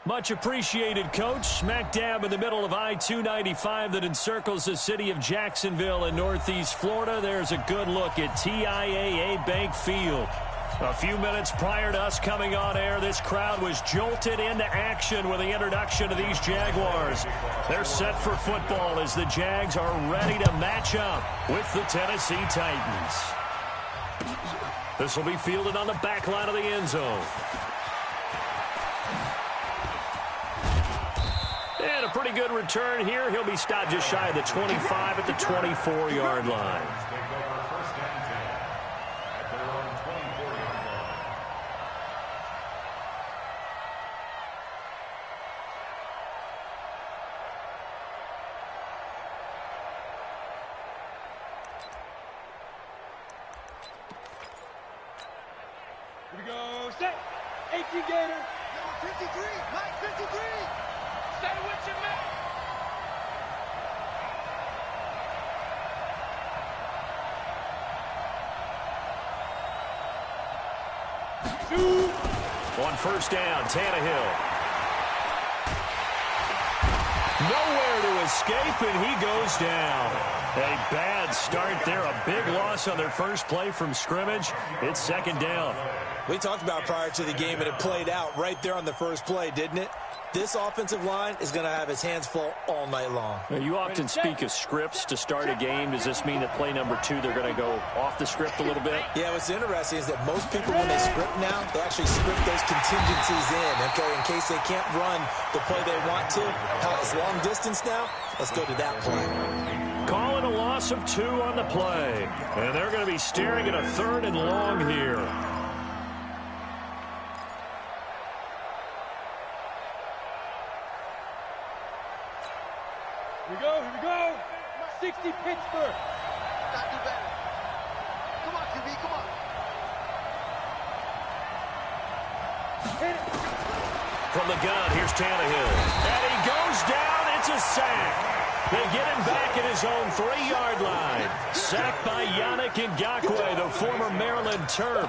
Much appreciated, Coach. Smack dab in the middle of I-295 that encircles the city of Jacksonville in Northeast Florida. There's a good look at TIAA Bank Field. A few minutes prior to us coming on air, this crowd was jolted into action with the introduction of these Jaguars. They're set for football as the Jags are ready to match up with the Tennessee Titans. This will be fielded on the back line of the end zone. And a pretty good return here. He'll be stopped just shy of the 25 at the 24-yard line. Here we go, set, 18 Gator, number 53, Mike 53, stay with your man. Shoot. On first down, Tannehill. Nowhere to escape, and he goes down. A bad start there, a big loss on their first play from scrimmage. It's second down. We talked about prior to the game, and it played out right there on the first play, didn't it? This offensive line is going to have his hands full all night long. Now, you often speak of scripts to start a game. Does this mean that play number 2, they're going to go off the script a little bit? Yeah, what's interesting is that most people, when they script now, they actually script those contingencies in, okay, in case they can't run the play they want to. It's long distance now. Let's go to that play. Calling a loss of 2 on the play. And they're going to be staring at a 3rd and long here. Here we go, 60 Pittsburgh. Gotta do better. Come on, QB, come on. Hit it. From the gun, here's Tannehill. And he goes down. It's a sack. They get him back at his own 3-yard line. Sacked by Yannick Ngakoue, the former Maryland Terp.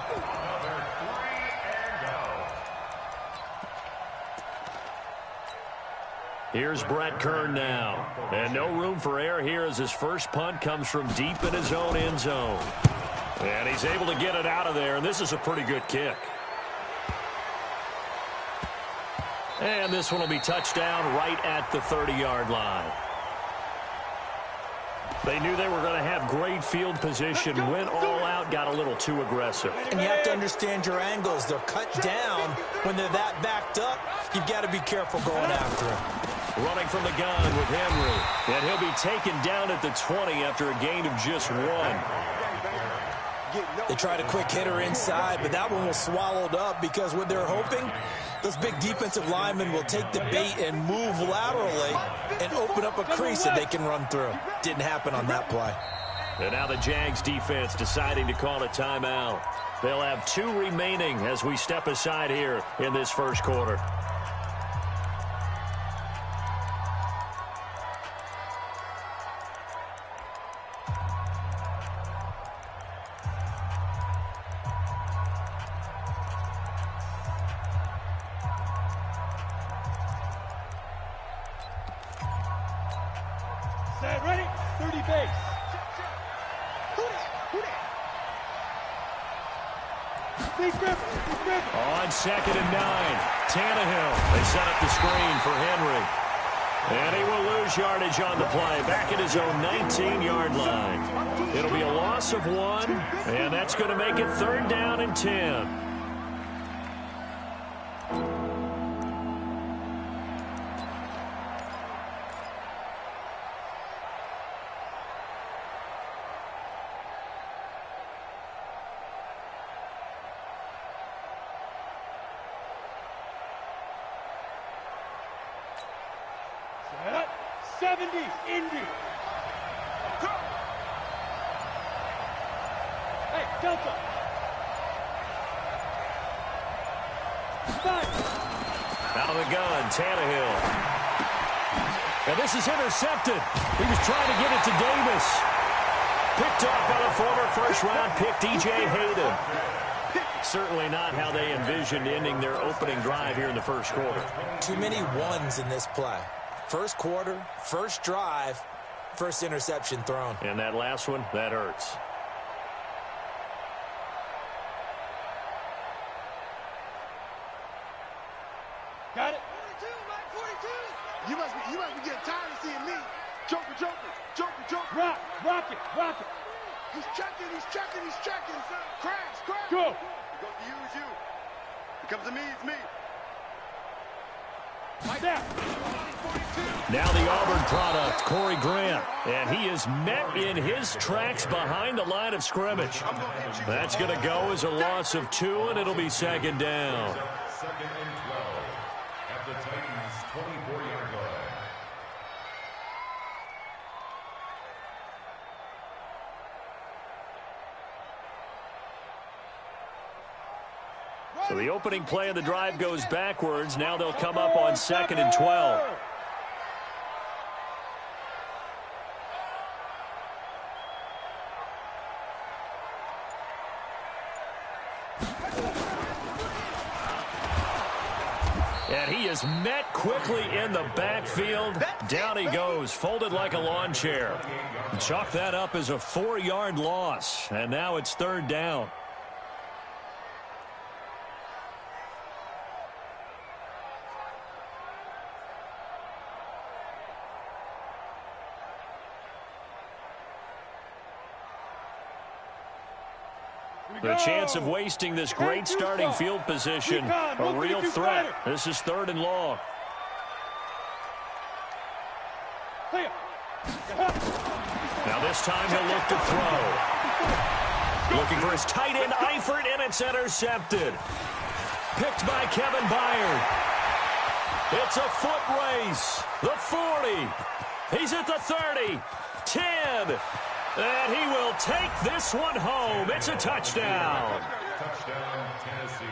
Here's Brett Kern now. And no room for error here as his first punt comes from deep in his own end zone. And he's able to get it out of there, and this is a pretty good kick. And this one will be touchdown right at the 30-yard line. They knew they were going to have great field position, went all out, got a little too aggressive. And you have to understand your angles. They're cut down. When they're that backed up, you've got to be careful going after them. Running from the gun with Henry. And he'll be taken down at the 20 after a gain of just 1. They tried a quick hitter inside, but that one was swallowed up because what they're hoping, those big defensive linemen will take the bait and move laterally and open up a crease that they can run through. Didn't happen on that play. And now the Jags defense deciding to call a timeout. They'll have 2 remaining as we step aside here in this first quarter. Set, ready, 30 base. Steve Griffin. On 2nd and 9, Tannehill. They set up the screen for Henry. And he will lose yardage on the play, back at his own 19-yard line. It'll be a loss of 1, and that's going to make it 3rd down and 10. Set, 70, Indy. Hey, Delta. 5. Out of the gun, Tannehill. And this is intercepted. He was trying to get it to Davis. Picked off by the former first-round pick, DJ Hayden. Certainly not how they envisioned ending their opening drive here in the first quarter. Too many ones in this play. First quarter, first drive, first interception thrown. And that last one, that hurts. Got it? 42, Mike, 42. You must be getting tired of seeing me. Joker. Rock it. He's checking. Crash. Go. He goes to you, it's you. It comes to me, it's me. Like that. Now the Auburn product, Corey Grant. And he is met in his tracks behind the line of scrimmage. That's going to go as a loss of 2, and it'll be second down. Second and 12 at the Titans' 24-yard line. So the opening play of the drive goes backwards. Now they'll come up on 2nd and 12. And he is met quickly in the backfield. Down he goes, folded like a lawn chair. Chalk that up as a 4-yard loss. And now it's 3rd down. The chance of wasting this great starting field position, a real threat. This is 3rd and long. Now this time he'll look to throw. Looking for his tight end, Eifert, and it's intercepted. Picked by Kevin Byard. It's a foot race. The 40. He's at the 30. 10. And he will take this one home. It's a touchdown. Touchdown, Tennessee.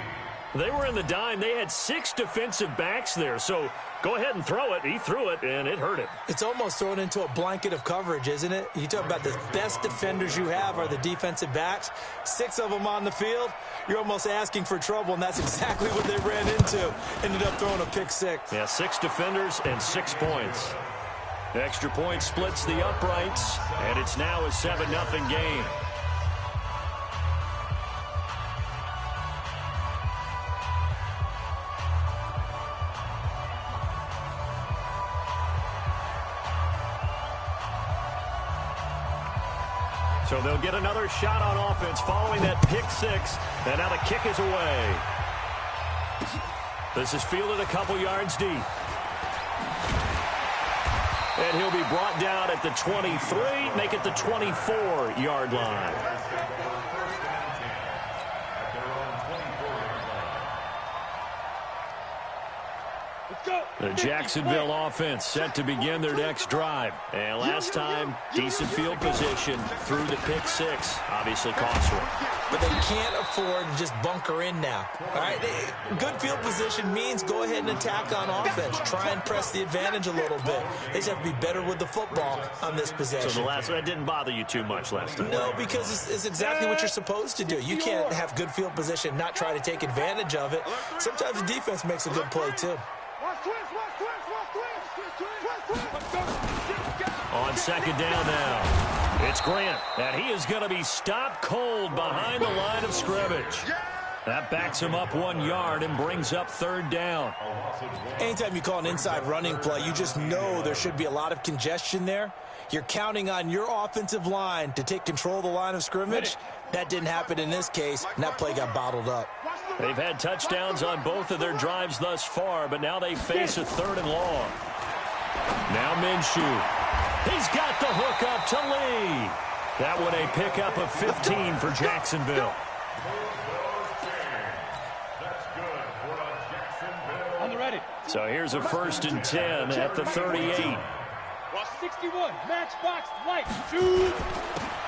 They were in the dime. They had 6 defensive backs there. So go ahead and throw it. He threw it, and it hurt him. It's almost thrown into a blanket of coverage, isn't it? You talk about the best defenders you have are the defensive backs. 6 of them on the field. You're almost asking for trouble, and that's exactly what they ran into. Ended up throwing a pick 6. Yeah, 6 defenders and 6 points. Extra point splits the uprights, and it's now a 7-0 game. So they'll get another shot on offense following that pick 6, and now the kick is away. This is fielded a couple yards deep. And he'll be brought down at the 23, make it the 24-yard line. The Jacksonville offense set to begin their next drive. And last time, decent field position through the pick 6. Obviously costly. But they can't afford to just bunker in now. All right, good field position means go ahead and attack on offense. Try and press the advantage a little bit. They just have to be better with the football on this possession. So that didn't bother you too much last time? No, because it's exactly what you're supposed to do. You can't have good field position, not try to take advantage of it. Sometimes the defense makes a good play, too. On 2nd down now, it's Grant, and he is going to be stopped cold behind the line of scrimmage. That backs him up 1 yard and brings up 3rd down. Anytime you call an inside running play, you just know there should be a lot of congestion there. You're counting on your offensive line to take control of the line of scrimmage. That didn't happen in this case, and that play got bottled up. They've had touchdowns on both of their drives thus far, but now they face a 3rd and long. Now Minshew. He's got the hook up to Lee. That one a pickup of 15 for Jacksonville. On the ready. So here's a 1st and 10 at the 38. 61, matchbox, light, shoot.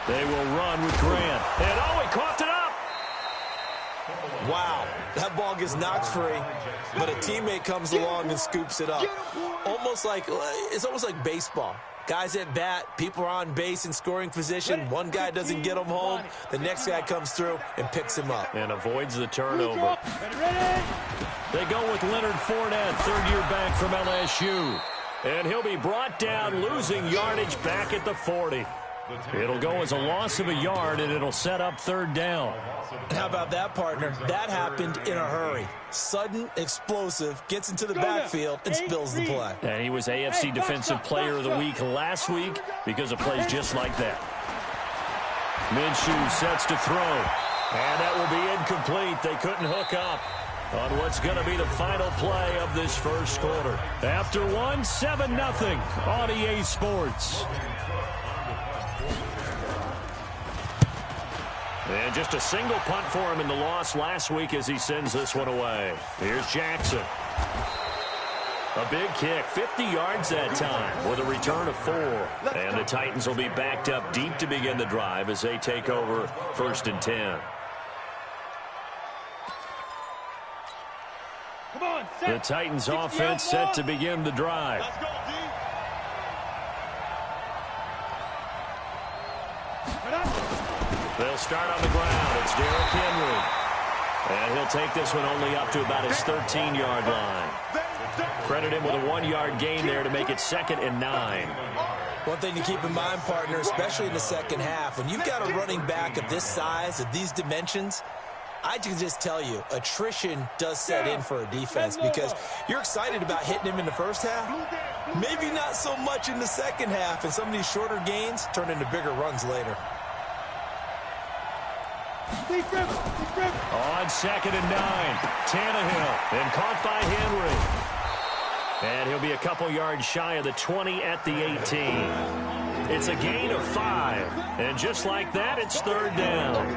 They will run with Grant. And he coughed it up. Wow, that ball gets knocked free, but a teammate comes along and scoops it up. It's almost like baseball. Guys at bat, people are on base in scoring position. One guy doesn't get him home. The next guy comes through and picks him up. And avoids the turnover. They go with Leonard Fournette, third-year back from LSU. And he'll be brought down, losing yardage back at the 40. It'll go as a loss of a yard, and it'll set up third down. How about that, partner? That happened in a hurry. Sudden, explosive, gets into the backfield, and spills the play. And he was AFC Defensive Player of the Week last week because of plays just like that. Minshew sets to throw. And that will be incomplete. They couldn't hook up on what's going to be the final play of this first quarter. After one, 7-0 on EA Sports. And just a single punt for him in the loss last week as he sends this one away. Here's Jackson. A big kick, 50 yards that time with a return of 4. And the Titans will be backed up deep to begin the drive as they take over 1st and 10. Come on, The Titans offense set to begin the drive. Let's go, D. They'll start on the ground. It's Derrick Henry. And he'll take this one only up to about his 13-yard line. Credit him with a 1-yard gain there to make it 2nd and 9. One thing to keep in mind, partner, especially in the second half, when you've got a running back of this size, of these dimensions, I can just tell you, attrition does set in for a defense because you're excited about hitting him in the first half. Maybe not so much in the second half, and some of these shorter gains turn into bigger runs later. On 2nd and 9, Tannehill, and caught by Henry. And he'll be a couple yards shy of the 20 at the 18. It's a gain of 5. And just like that, it's third down.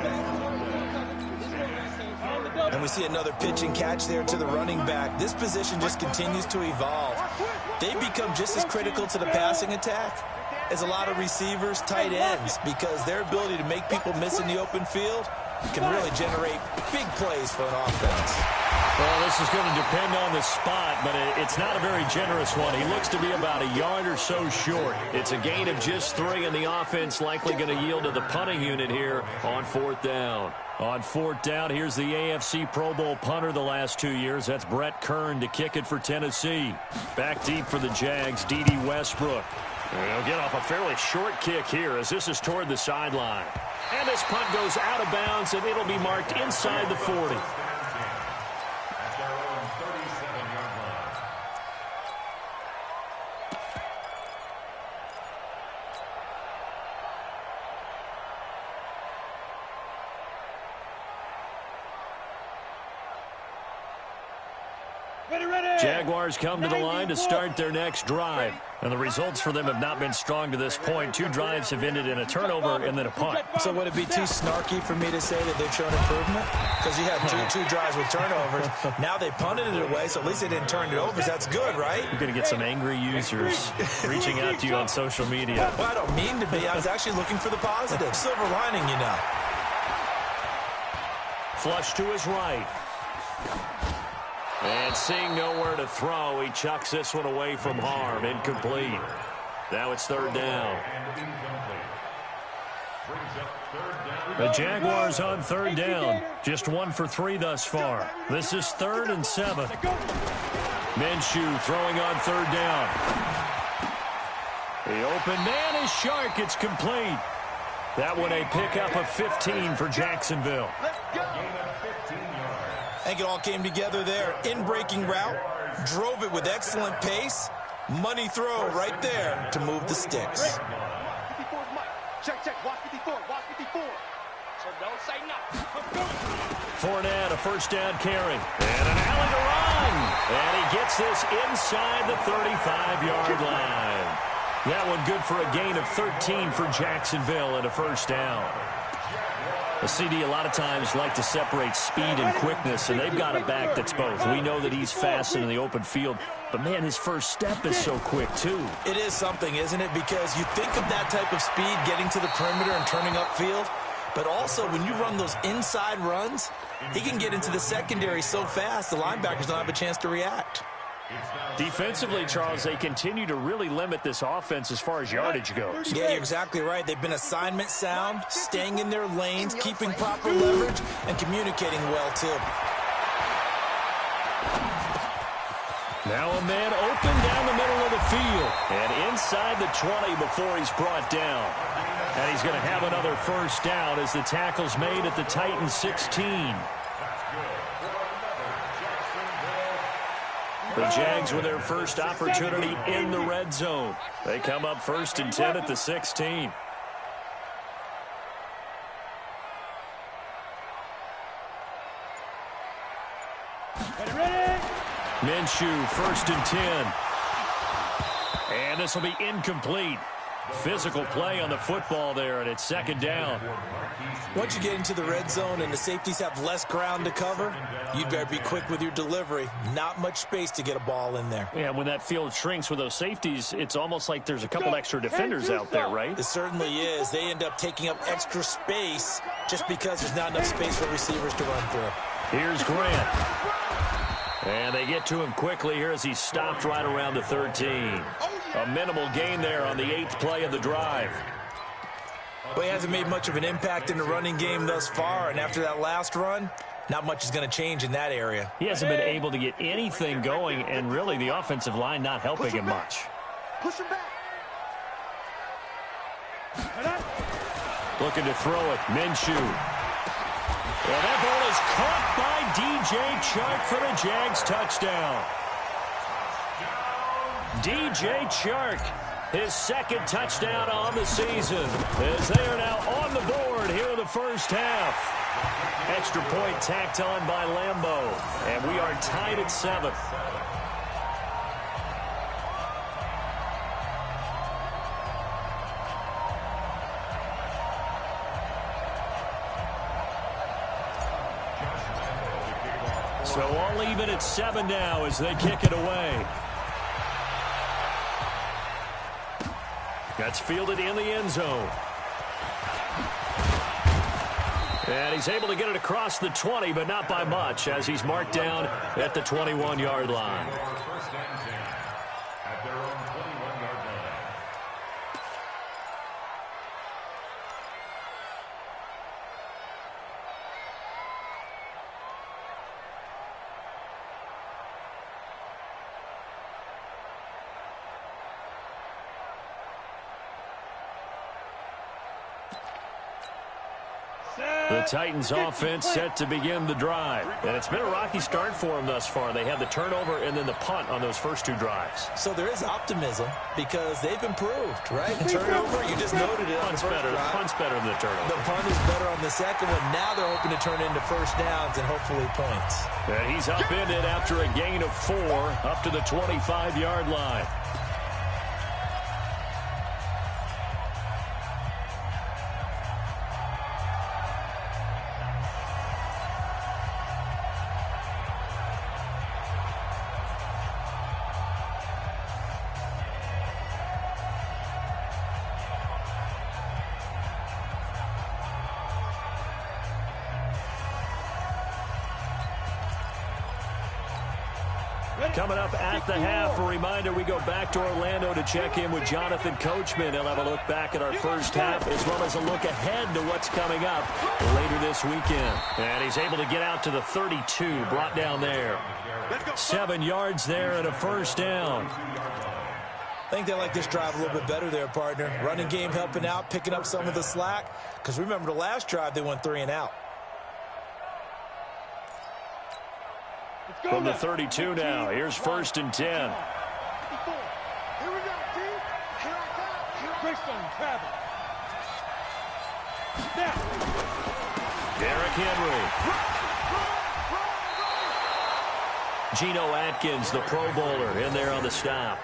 And we see another pitch and catch there to the running back. This position just continues to evolve. They become just as critical to the passing attack as a lot of receivers, tight ends, because their ability to make people miss in the open field can really generate big plays for an offense. Well, this is going to depend on the spot, but it's not a very generous one. He looks to be about a yard or so short. It's a gain of just 3, and the offense likely going to yield to the punting unit here on 4th down. On 4th down, here's the AFC Pro Bowl punter the last 2 years. That's Brett Kern to kick it for Tennessee. Back deep for the Jags, D.D. Westbrook. He'll get off a fairly short kick here as this is toward the sideline. And this punt goes out of bounds, and it'll be marked inside the 40. Jaguars come to the line to start their next drive. And the results for them have not been strong to this point. 2 drives have ended in a turnover and then a punt. So would it be too snarky for me to say that they've shown improvement? Because you had two drives with turnovers. Now they punted it away, so at least they didn't turn it over. So that's good, right? You're going to get some angry users reaching out to you on social media. Well, I don't mean to be. I was actually looking for the positive. Silver lining, you know. Flush to his right. And seeing nowhere to throw, he chucks this one away from harm. Incomplete. Now it's third down. The Jaguars on third down. Just 1 for 3 thus far. This is 3rd and 7. Minshew throwing on third down. The open man is Shark. It's complete. That one a pickup of 15 for Jacksonville. I think it all came together there. In-breaking route, drove it with excellent pace. Money throw right there to move the sticks. Check, watch 54, watch 54. So don't say nothing. Fournette, a first down carry. And an alley to run. And he gets this inside the 35-yard line. That one good for a gain of 13 for Jacksonville and a first down. The CD a lot of times like to separate speed and quickness, and they've got a back that's both. We know that he's fast in the open field, but, man, his first step is so quick, too. It is something, isn't it? Because you think of that type of speed getting to the perimeter and turning upfield, but also when you run those inside runs, he can get into the secondary so fast the linebackers don't have a chance to react. Defensively, Charles, they continue to really limit this offense as far as yardage goes. Yeah, you're exactly right. They've been assignment sound, staying in their lanes, keeping proper leverage, and communicating well, too. Now a man open down the middle of the field. And inside the 20 before he's brought down. And he's going to have another first down as the tackle's made at the Titans 16. The Jags with their first opportunity in the red zone. They come up 1st and 10 at the 16. Minshew, 1st and 10. And this will be incomplete. Physical play on the football there, and it's 2nd down. Once you get into the red zone and the safeties have less ground to cover, you better be quick with your delivery. Not much space to get a ball in there. Yeah, when that field shrinks with those safeties, it's almost like there's a couple extra defenders out there, right? It certainly is. They end up taking up extra space just because there's not enough space for receivers to run through. Here's Grant. And they get to him quickly here as he's stopped right around the 13. A minimal gain there on the 8th play of the drive. But he hasn't made much of an impact in the running game thus far, and after that last run, not much is going to change in that area. He hasn't been able to get anything going, and really the offensive line not helping him much. Push him back. Looking to throw it, Minshew. And that ball is caught by DJ Chark for the Jags touchdown. DJ Chark, his 2nd touchdown on the season, as they are now on the board here in the first half. Extra point tacked on by Lambeau, and we are tied at 7. So all even at 7 now as they kick it away. That's fielded in the end zone. And he's able to get it across the 20, but not by much, as he's marked down at the 21-yard line. At their own 21-yard line. The Titans offense set to begin the drive. And it's been a rocky start for them thus far. They had the turnover and then the punt on those first 2 drives. So there is optimism because they've improved, right? Turnover, you just noted it. Punt's better. Punt's better than the turnover. The punt is better on the second one. Now they're hoping to turn it into first downs and hopefully points. And he's upended after a gain of 4 up to the 25-yard line. Coming up at the half, a reminder, we go back to Orlando to check in with Jonathan Coachman. He'll have a look back at our first half as well as a look ahead to what's coming up later this weekend. And he's able to get out to the 32, brought down there. 7 yards there and a first down. I think they like this drive a little bit better there, partner. Running game helping out, picking up some of the slack. Because remember the last drive, they went 3 and out. From the 32 now, here's 1st and 10. Here we go, team. Here I come. Greystone, travel. Now. Derrick Henry. Geno Atkins, the Pro Bowler, in there on the stop.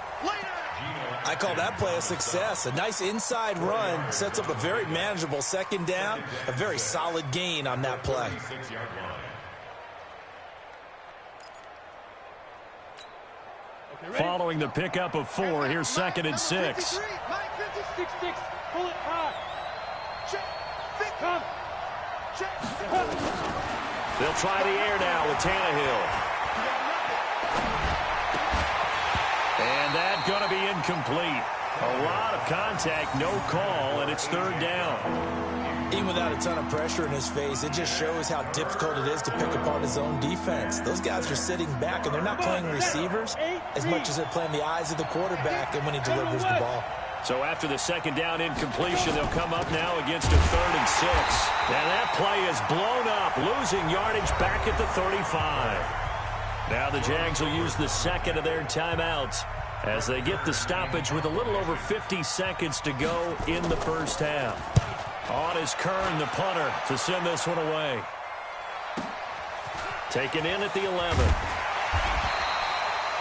I call that play a success. A nice inside run sets up a very manageable 2nd down. A very solid gain on that play. Following the pickup of 4, here's 2nd and 6. 6-6. Pull it high. Check. Come. Check. They'll try the air now with Tannehill. And that's going to be incomplete. A lot of contact, no call, and it's third down. Even without a ton of pressure in his face, it just shows how difficult it is to pick apart his own defense. Those guys are sitting back, and they're not playing receivers as much as they're playing the eyes of the quarterback and when he delivers the ball. So after the second down incompletion, they'll come up now against a 3rd and 6. And that play is blown up, losing yardage back at the 35. Now the Jags will use the second of their timeouts as they get the stoppage with a little over 50 seconds to go in the first half. On is Kern, the punter, to send this one away. Taken in at the 11.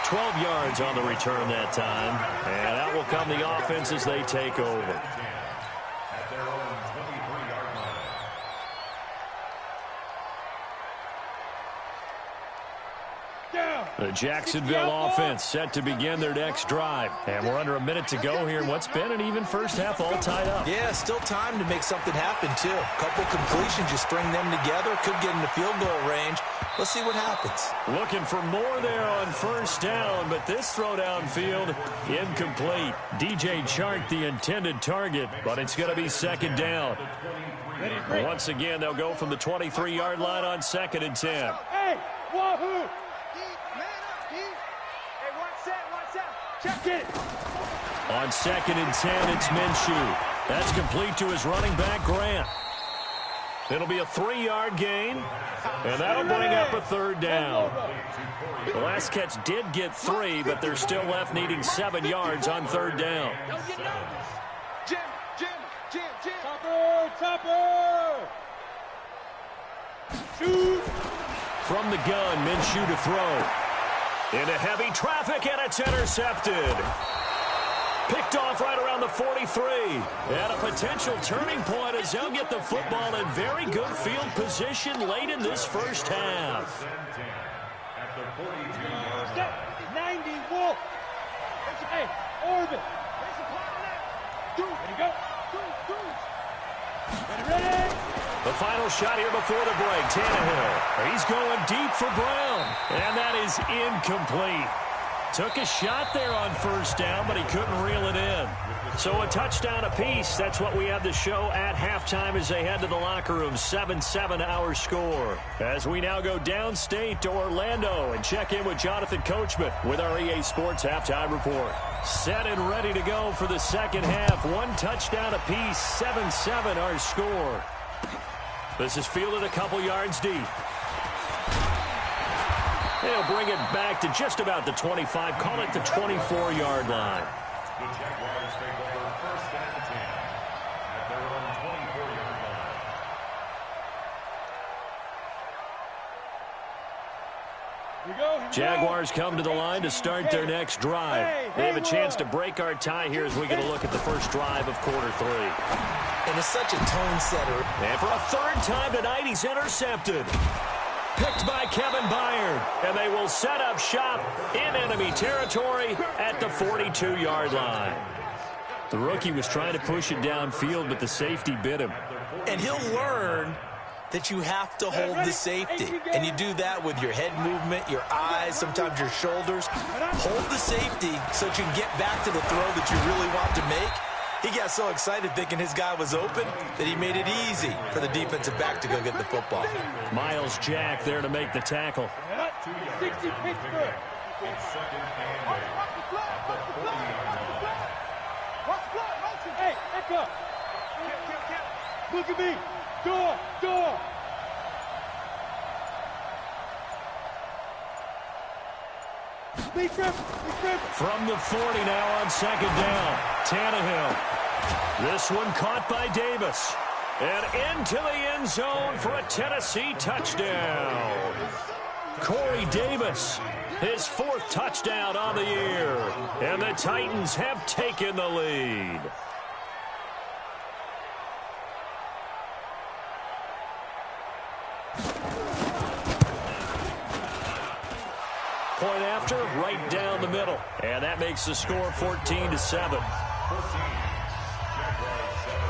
12 yards on the return that time. And out will come the offense as they take over. At their own 23-yard line. The Jacksonville offense set to begin their next drive. And we're under a minute to go here in what's been an even first half, all tied up. Yeah, still time to make something happen, too. A couple completions, you string them together, could get into field goal range. Let's see what happens. Looking for more there on first down, but this throw downfield, incomplete. DJ Chark, the intended target, but it's going to be second down. Once again, they'll go from the 23-yard line on 2nd and 10. Hey, wahoo! Check it. On 2nd and 10, it's Minshew. That's complete to his running back, Grant. It'll be a 3-yard gain, and that'll bring up a 3rd down. The last catch did get 3, but they're still left needing 7 yards on 3rd down. Jim. Topper. Shoot. From the gun, Minshew to throw. Into heavy traffic, and it's intercepted. Picked off right around the 43. And a potential turning point as they'll get the football in very good field position late in this first half. At the 42-yard line. 90 Wolf. Hey, Orbit. Ready, go. Ready. The final shot here before the break. Tannehill. He's going deep for Brown. And that is incomplete. Took a shot there on first down, but he couldn't reel it in. So a touchdown apiece. That's what we have to show at halftime as they head to the locker room. 7-7 our score. As we now go downstate to Orlando and check in with Jonathan Coachman with our EA Sports Halftime Report. Set and ready to go for the second half. One touchdown apiece. 7-7 our score. This is fielded a couple yards deep. They'll bring it back to just about the 25. Call it the 24-yard line. The Jaguars take over 1st and 10 at their own 24-yard line. Jaguars come to the line to start their next drive. They have a chance to break our tie here as we get a look at the first drive of quarter 3. And it's such a tone setter. And for a 3rd time tonight, he's intercepted. Picked by Kevin Byard. And they will set up shop in enemy territory at the 42-yard line. The rookie was trying to push it downfield, but the safety bit him. And he'll learn that you have to hold the safety. And you do that with your head movement, your eyes, sometimes your shoulders. Hold the safety so that you can get back to the throw that you really want to make. He got so excited thinking his guy was open that he made it easy for the defensive back to go get the football. Miles Jack there to make the tackle. 60 Pittsburgh. It's 2nd and 8 at the 40-yard line. Hey, Echo. Look at me. Door. From the 40 now on 2nd down. Tannehill. This one caught by Davis. And into the end zone for a Tennessee touchdown. Corey Davis, his 4th touchdown on the year. And the Titans have taken the lead. Point after, right down the middle. And that makes the score 14-7. 14. Jaguars 7.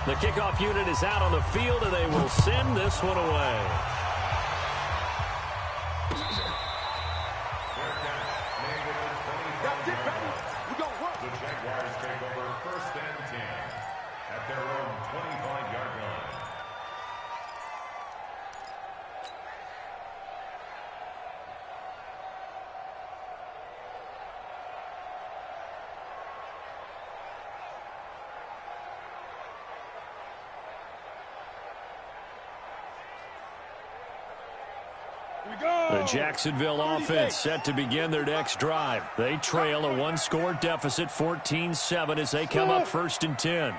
The kickoff unit is out on the field, and they will send this one away. The Jaguars take over 1st and 10 at their own 25-yard line. The Jacksonville offense set to begin their next drive. They trail a one-score deficit, 14-7, as they come up 1st and 10.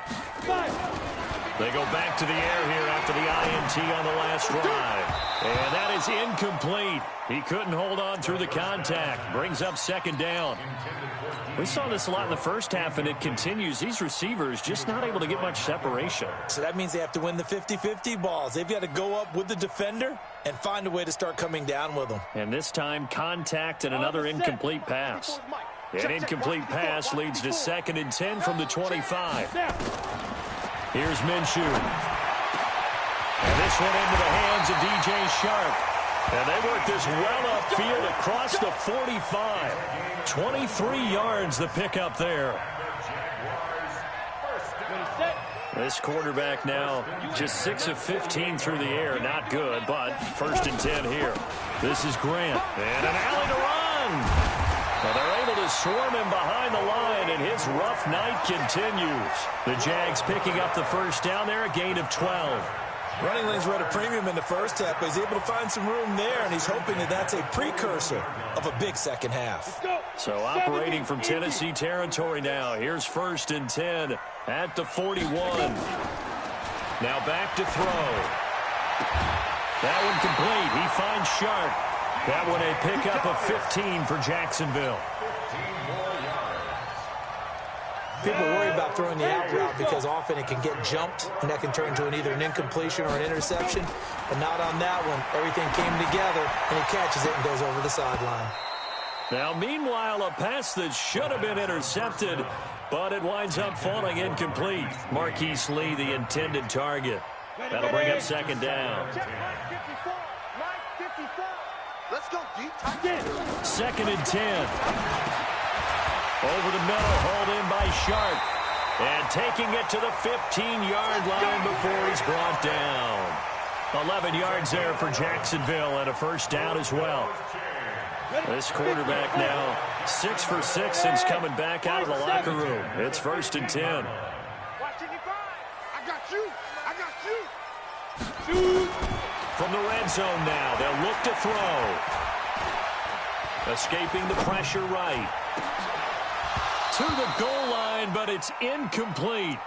They go back to the air here after the INT on the last drive. And that is incomplete. He couldn't hold on through the contact. Brings up 2nd down. We saw this a lot in the first half, and it continues. These receivers just not able to get much separation. So that means they have to win the 50-50 balls. They've got to go up with the defender and find a way to start coming down with them. And this time, contact and another incomplete pass. An incomplete pass leads to 2nd and 10 from the 25. Here's Minshew. And this one into the hands of DJ Shark. And they work this well upfield across the 45. 23 yards the pickup there. This quarterback now just 6 of 15 through the air. Not good, but 1st and 10 here. This is Grant. And an alley to run. Well, they're able to swarm him behind the line, and his rough night continues. The Jags picking up the 1st down there, a gain of 12. Running lanes were at a premium in the first half, but he's able to find some room there, and he's hoping that that's a precursor of a big second half. So operating from Tennessee territory now. Here's 1st and 10 at the 41. Now back to throw. That one complete. He finds Shark. That one a pickup of 15 for Jacksonville. People worry about throwing the out route because often it can get jumped, and that can turn into either an incompletion or an interception. But not on that one. Everything came together, and he catches it and goes over the sideline. Now, meanwhile, a pass that should have been intercepted, but it winds up falling incomplete. Marquise Lee, the intended target. That'll bring up 2nd down. Let's go, D. 2nd and 10. Over the middle, hauled in by Shark. And taking it to the 15-yard line before he's brought down. 11 yards there for Jacksonville and a 1st down as well. This quarterback now 6 for 6 since coming back out of the locker room. It's 1st and 10. I got you. I got you. From the red zone now, they'll look to throw. Escaping the pressure right. To the goal line, but it's incomplete.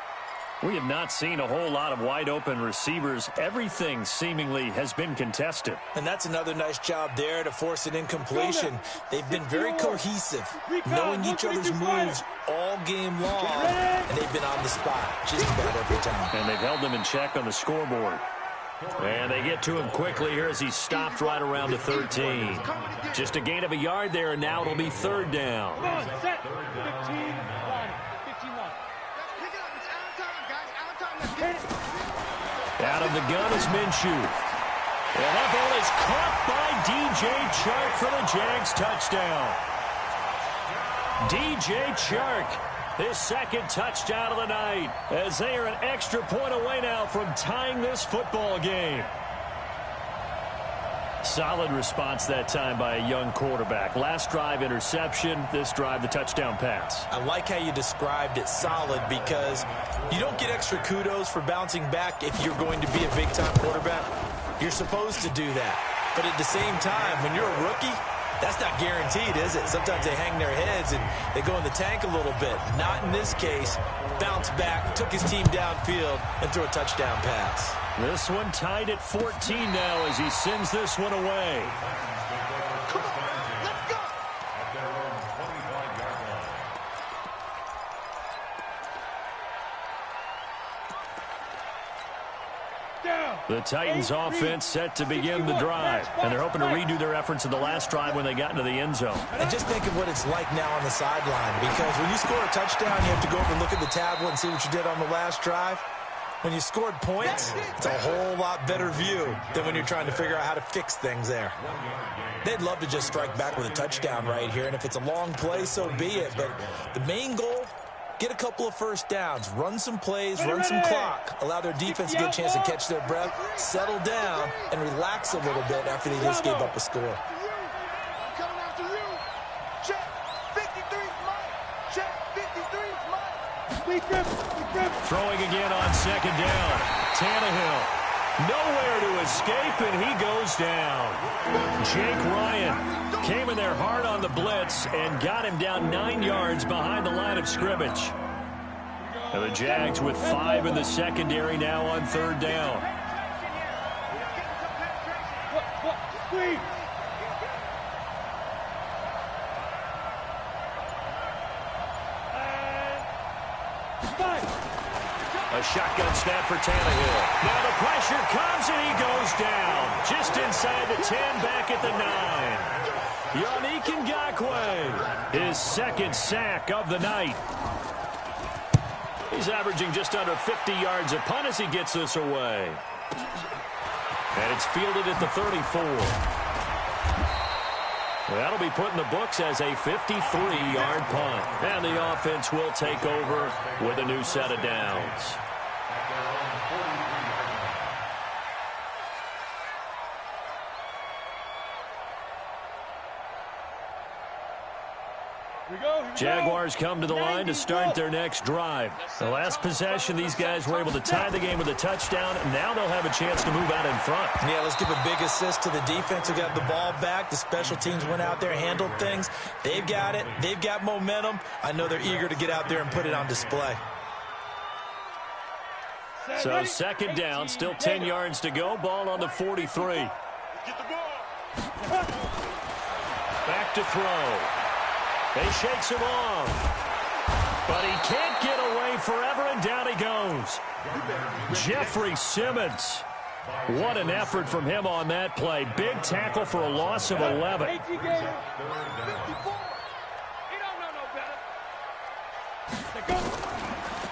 We have not seen a whole lot of wide-open receivers. Everything seemingly has been contested. And that's another nice job there to force an incompletion. They've been very cohesive, knowing each other's moves all game long, and they've been on the spot just about every time. And they've held them in check on the scoreboard. And they get to him quickly here as he's stopped right around the 13. Just a gain of a yard there, and now it'll be 3rd down. Come on, set. 15 line. 15 line. Out of the gun is Minshew. And that ball is caught by DJ Chark for the Jags touchdown. DJ Chark, his 2nd touchdown of the night, as they are an extra point away now from tying this football game. Solid response that time by a young quarterback. Last drive, interception. This drive, the touchdown pass. I like how you described it, solid, because you don't get extra kudos for bouncing back if you're going to be a big-time quarterback. You're supposed to do that. But at the same time, when you're a rookie, that's not guaranteed, is it? Sometimes they hang their heads and they go in the tank a little bit. Not in this case. Bounced back, took his team downfield, and threw a touchdown pass. This one tied at 14 now as he sends this one away. Come on, let's go. At their own 25-yard line. The Titans offense set to begin the drive, and they're hoping to redo their efforts in the last drive when they got into the end zone. And just think of what it's like now on the sideline, because when you score a touchdown, you have to go over and look at the tablet and see what you did on the last drive. When you scored points, it's a whole lot better view than when you're trying to figure out how to fix things there. They'd love to just strike back with a touchdown right here, and if it's a long play, so be it. But the main goal, get a couple of first downs, run some plays, run some clock, allow their defense to get a chance to catch their breath, settle down, and relax a little bit after they just gave up a score. Throwing again on second down. Tannehill, nowhere to escape, and he goes down. Jake Ryan came in there hard on the blitz and got him down 9 yards behind the line of scrimmage. And the Jags with 5 in the secondary now on third down. A shotgun snap for Tannehill. Now the pressure comes and he goes down. Just inside the 10, back at the 9. Yannick Ngakoue, his second sack of the night. He's averaging just under 50 yards a punt as he gets this away. And it's fielded at the 34. That'll be put in the books as a 53-yard punt. And the offense will take over with a new set of downs. Jaguars come to the line to start their next drive. The last possession, these guys were able to tie the game with a touchdown, and now they'll have a chance to move out in front. Yeah, let's give a big assist to the defense who got the ball back. The special teams went out there, handled things. They've got it. They've got momentum. I know they're eager to get out there and put it on display. So second down, still 10 yards to go. Ball on the 43. Back to throw. He shakes him off, but he can't get away forever, and down he goes. Jeffrey Simmons. What an effort from him on that play. Big tackle for a loss of 11.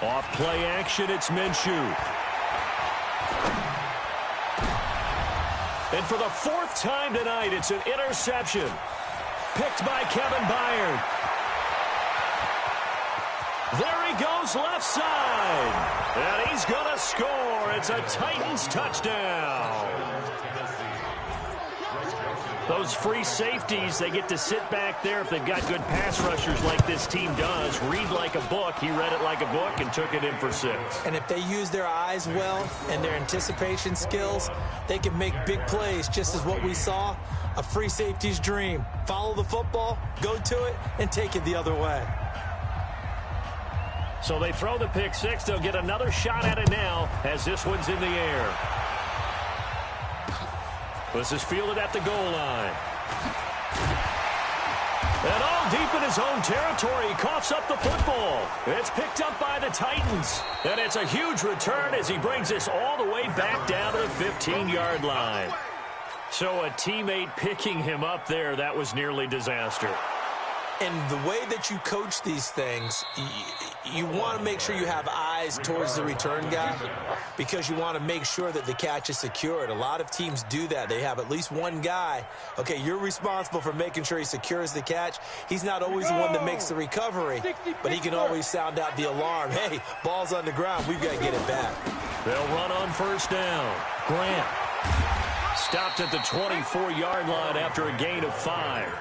Off play action, it's Minshew. And for the 4th time tonight, it's an interception. Picked by Kevin Byard. There he goes left side. And he's going to score. It's a Titans touchdown. Those free safeties, they get to sit back there if they've got good pass rushers like this team does. Read like a book. He read it like a book and took it in for 6. And if they use their eyes well and their anticipation skills, they can make big plays, just as what we saw. A free safety's dream. Follow the football, go to it, and take it the other way. So they throw the pick 6. They'll get another shot at it now as this one's in the air. This is fielded at the goal line. And all deep in his own territory, he coughs up the football. It's picked up by the Titans. And it's a huge return as he brings this all the way back down to the 15-yard line. So a teammate picking him up there, that was nearly disaster. And the way that you coach these things, you want to make sure you have eyes towards the return guy because you want to make sure that the catch is secured. A lot of teams do that. They have at least one guy. Okay, you're responsible for making sure he secures the catch. He's not always the one that makes the recovery, but he can always sound out the alarm. Hey, ball's on the ground. We've got to get it back. They'll run on first down. Grant stopped at the 24-yard line after a gain of 5.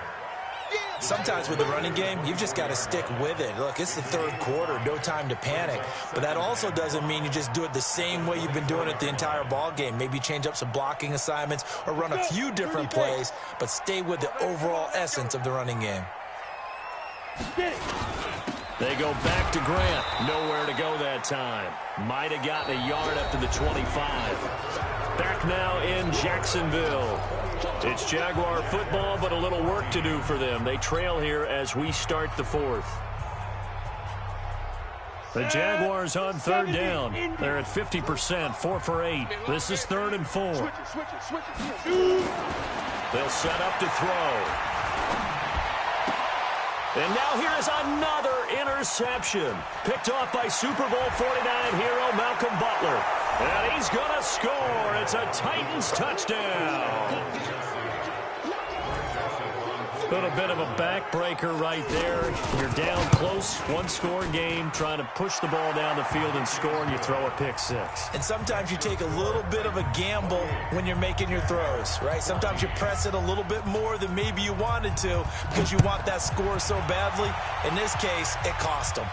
Sometimes with the running game, you've just got to stick with it. Look, it's the 3rd quarter, no time to panic. But that also doesn't mean you just do it the same way you've been doing it the entire ball game. Maybe change up some blocking assignments or run a few different plays, but stay with the overall essence of the running game. They go back to Grant. Nowhere to go that time. Might have gotten a yard up to the 25. Back now in Jacksonville. It's Jaguar football, but a little work to do for them. They trail here as we start the 4th. The Jaguars on third down. They're at 50%, 4 for 8. This is 3rd and 4. They'll set up to throw. And now here is another interception. Picked off by Super Bowl 49 hero Malcolm Butler. And he's going to score. It's a Titans touchdown. A little bit of a backbreaker right there. You're down close, one-score game, trying to push the ball down the field and score, and you throw a pick six. And sometimes you take a little bit of a gamble when you're making your throws, right? Sometimes you press it a little bit more than maybe you wanted to because you want that score so badly. In this case, it cost them.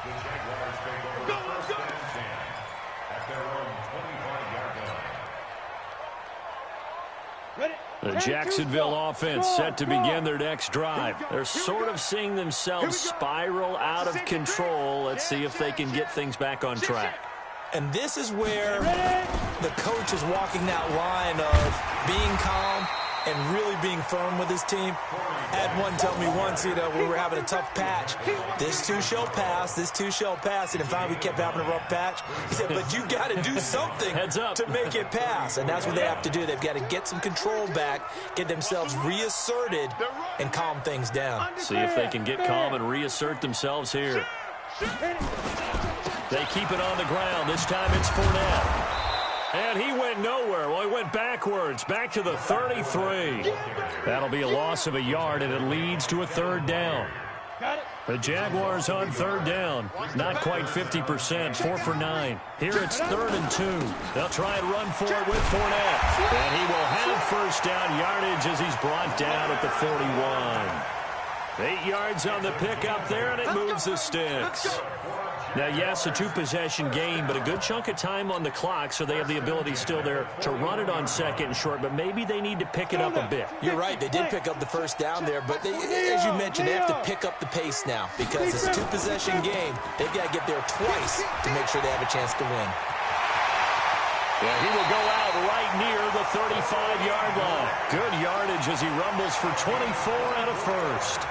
The Jaguars take over first and 10 at their own 25-yard line. Ready? The Jacksonville offense set to begin their next drive. They're sort of seeing themselves spiral out of control. Let's see if they can get things back on track. And this is where the coach is walking that line of being calm and really being firm with his team. I had one tell me once, we were having a tough patch. This too shall pass, this too shall pass. And finally we kept having a rough patch. He said, but you got to do something Heads up to make it pass. And that's what they have to do. They've got to get some control back, get themselves reasserted, and calm things down. See if they can get calm and reassert themselves here. They keep it on the ground. This time it's Fournette. And he went nowhere. Well, he went backwards, back to the 33. That'll be a loss of a yard, and it leads to a third down. The Jaguars on third down. Not quite 50%, 4 for 9. Here it's 3rd and 2. They'll try and run for it with Fournette. And he will have first down yardage as he's brought down at the 41. 8 yards on the pickup there, and it moves the sticks. Now, yes, a two-possession game, but a good chunk of time on the clock, so they have the ability still there to run it on second and short, but maybe they need to pick it up a bit. You're right. They did pick up the first down there, but as you mentioned, they have to pick up the pace now because it's a two-possession game. They've got to get there twice to make sure they have a chance to win. Yeah, he will go out right near the 35-yard line. Good yardage as he rumbles for 24 and a first.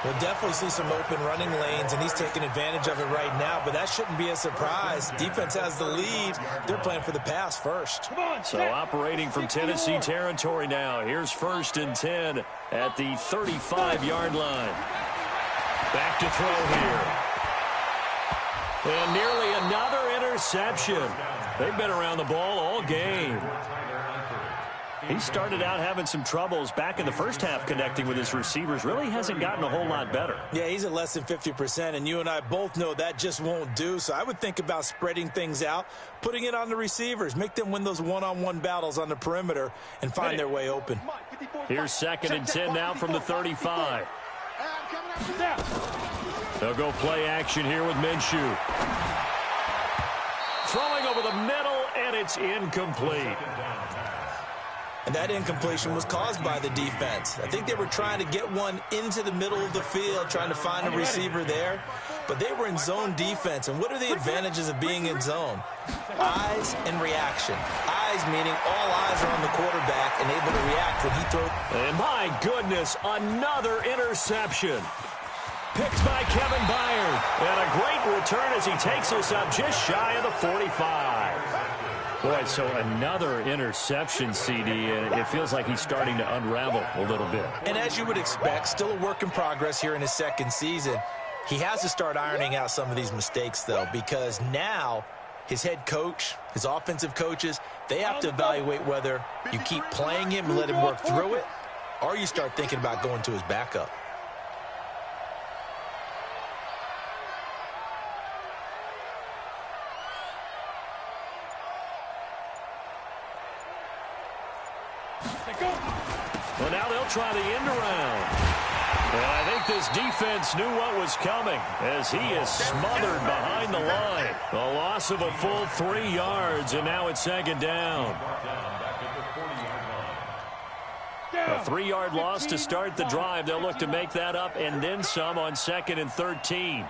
We'll definitely see some open running lanes, and he's taking advantage of it right now, but that shouldn't be a surprise. Defense has the lead. They're playing for the pass first. So operating from Tennessee territory now. Here's 1st and 10 at the 35-yard line. Back to throw here. And nearly another interception. They've been around the ball all game. He started out having some troubles back in the first half connecting with his receivers. Really hasn't gotten a whole lot better. Yeah, he's at less than 50%, and you and I both know that just won't do. So I would think about spreading things out, putting it on the receivers, make them win those one-on-one battles on the perimeter, and find their way open. Here's 2nd and 10 now from the 35. They'll go play action here with Minshew. Throwing over the middle, and it's incomplete. And that incompletion was caused by the defense. I think they were trying to get one into the middle of the field, trying to find a receiver there. But they were in zone defense. And what are the advantages of being in zone? Eyes and reaction. Eyes meaning all eyes are on the quarterback and able to react when he throws. And my goodness, another interception. Picked by Kevin Byard. And a great return as he takes us up just shy of the 45. Boy, so another interception, CD, and it feels like he's starting to unravel a little bit. And as you would expect, still a work in progress here in his second season. He has to start ironing out some of these mistakes, though, because now his head coach, his offensive coaches, they have to evaluate whether you keep playing him and let him work through it, or you start thinking about going to his backup. Well, now they'll try the end around. And I think this defense knew what was coming as he is smothered behind the line. A loss of a full 3 yards, and now it's 2nd down. A 3-yard loss to start the drive. They'll look to make that up and then some on 2nd and 13.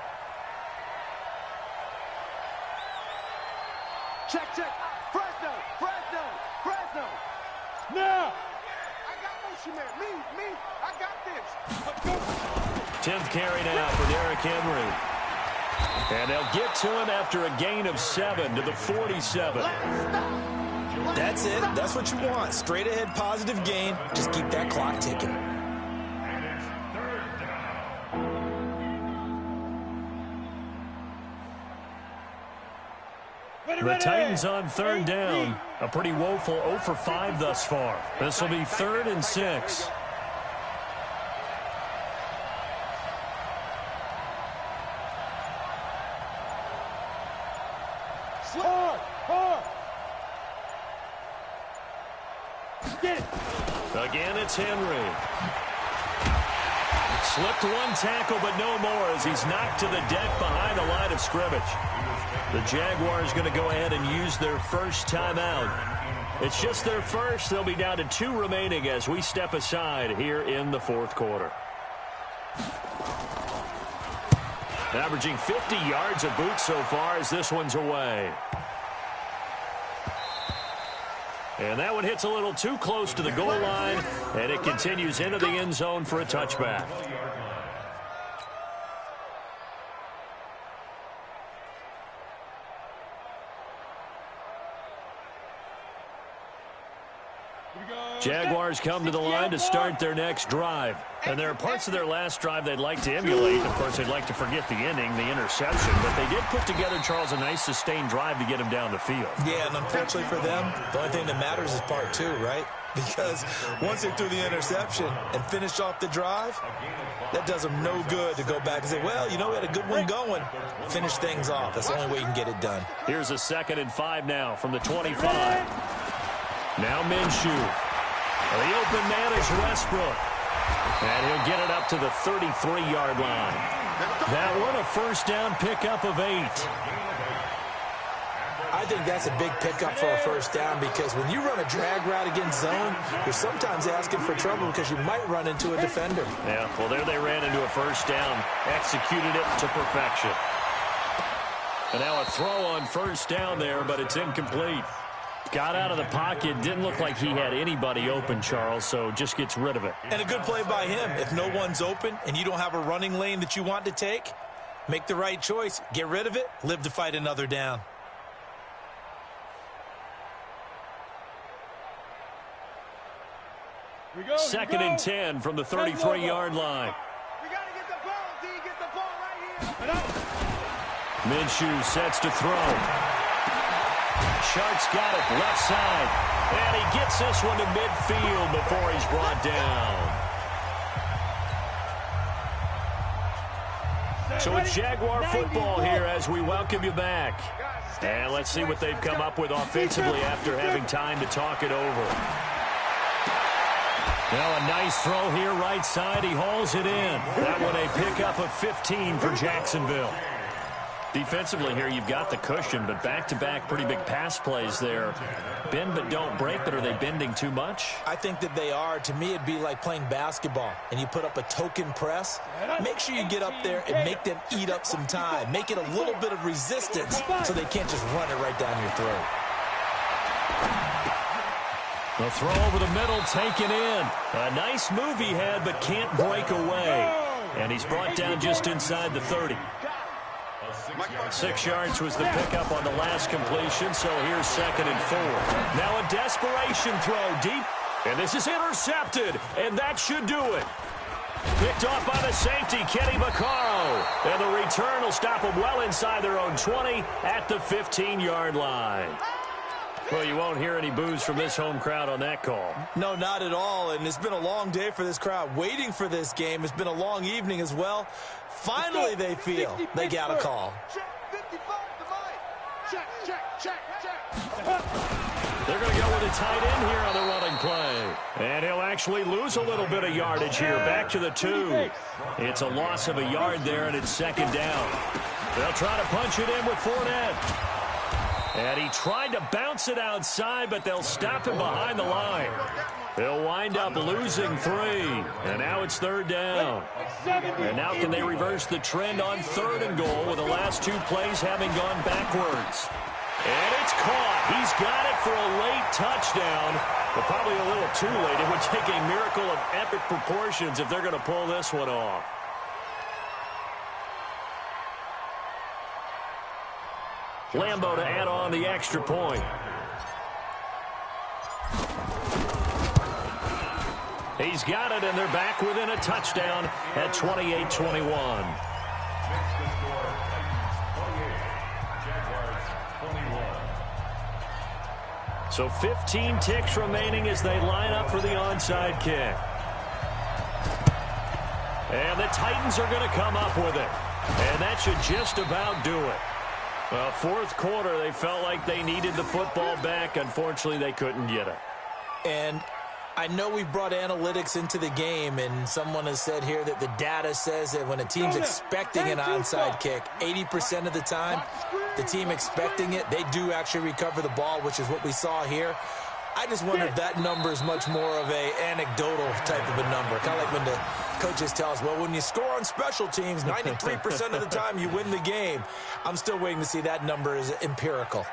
Check. Fresno. Now. I got motion man. Me. I got this. Let's go. 10th carry now for Derrick Henry. And they'll get to him after a gain of 7 to the 47. That's it. That's what you want. Straight ahead positive gain. Just keep that clock ticking. And it's 3rd down. The Titans on third down. A pretty woeful 0 for 5 thus far. This will be 3rd and 6. Again, it's Henry. Slipped one tackle, but no more as he's knocked to the deck behind the line of scrimmage. The Jaguars going to go ahead and use their first timeout. It's just their first. They'll be down to 2 remaining as we step aside here in the 4th quarter. Averaging 50 yards a boot so far as this one's away. And that one hits a little too close to the goal line, and it continues into the end zone for a touchback. Jaguars come to the line to start their next drive. And there are parts of their last drive they'd like to emulate. Of course, they'd like to forget the ending, the interception. But they did put together, Charles, a nice sustained drive to get him down the field. Yeah, and unfortunately for them, the only thing that matters is part 2, right? Because once they threw the interception and finished off the drive, that does them no good to go back and say, well, you know, we had a good one going. Finish things off. That's the only way you can get it done. Here's a 2nd and 5 now from the 25. Now Minshew. The open man is Westbrook. And he'll get it up to the 33-yard line. That one, a first down pickup of 8. I think that's a big pickup for a first down because when you run a drag route against zone, you're sometimes asking for trouble because you might run into a defender. Yeah, well, there they ran into a first down, executed it to perfection. And now a throw on first down there, but it's incomplete. Got out of the pocket, didn't look like he had anybody open, Charles, so just gets rid of it. And a good play by him. If no one's open and you don't have a running lane that you want to take, make the right choice. Get rid of it, live to fight another down. Second and 10 from the 33-yard line. We got to get the ball, D. Get the ball right here. Minshew sets to throw. Sharks got it left side. And he gets this one to midfield before he's brought down. So it's Jaguar football here as we welcome you back. And let's see what they've come up with offensively after having time to talk it over. Now a nice throw here right side. He hauls it in. That one a pickup of 15 for Jacksonville. Defensively here, you've got the cushion, but back-to-back pretty big pass plays there. Bend but don't break, but are they bending too much? I think that they are. To me, it'd be like playing basketball, and you put up a token press. Make sure you get up there and make them eat up some time. Make it a little bit of resistance so they can't just run it right down your throat. The throw over the middle taken in. A nice move he had, but can't break away. And he's brought down just inside the 30. 6 yards was the pickup on the last completion, so here's 2nd and 4. Now a desperation throw deep, and this is intercepted, and that should do it. Picked off by the safety, Kenny Vaccaro. And the return will stop them well inside their own 20 at the 15-yard line. Well, you won't hear any boos from this home crowd on that call. No, not at all, and it's been a long day for this crowd waiting for this game. It's been a long evening as well. Finally, they feel they got a call. They're going to go with a tight end here on the running play. And he'll actually lose a little bit of yardage here. Back to the 2. It's a loss of a yard there, and it's 2nd down. They'll try to punch it in with Fournette. And he tried to bounce it outside, but they'll stop him behind the line. They'll wind up losing 3. And now it's 3rd down. And now can they reverse the trend on 3rd and goal with the last 2 plays having gone backwards? And it's caught. He's got it for a late touchdown, but probably a little too late. It would take a miracle of epic proportions if they're going to pull this one off. Lambo to add on the extra point. He's got it, and they're back within a touchdown at 28-21. So 15 ticks remaining as they line up for the onside kick. And the Titans are going to come up with it. And that should just about do it. Well, fourth quarter, they felt like they needed the football back. Unfortunately, they couldn't get it. And I know we brought analytics into the game, and someone has said here that the data says that when a team's expecting an onside kick, 80% of the time, the team expecting it, they do actually recover the ball, which is what we saw here. I just wonder if that number is much more of an anecdotal type of a number. Kind of like when the coaches tell us, well, when you score on special teams, 93% of the time you win the game. I'm still waiting to see that number is empirical.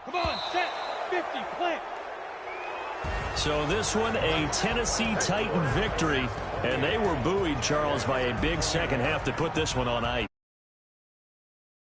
Come on, set, 50, plant. So this one, a Tennessee Titan victory, and they were buoyed, Charles, by a big second half to put this one on ice.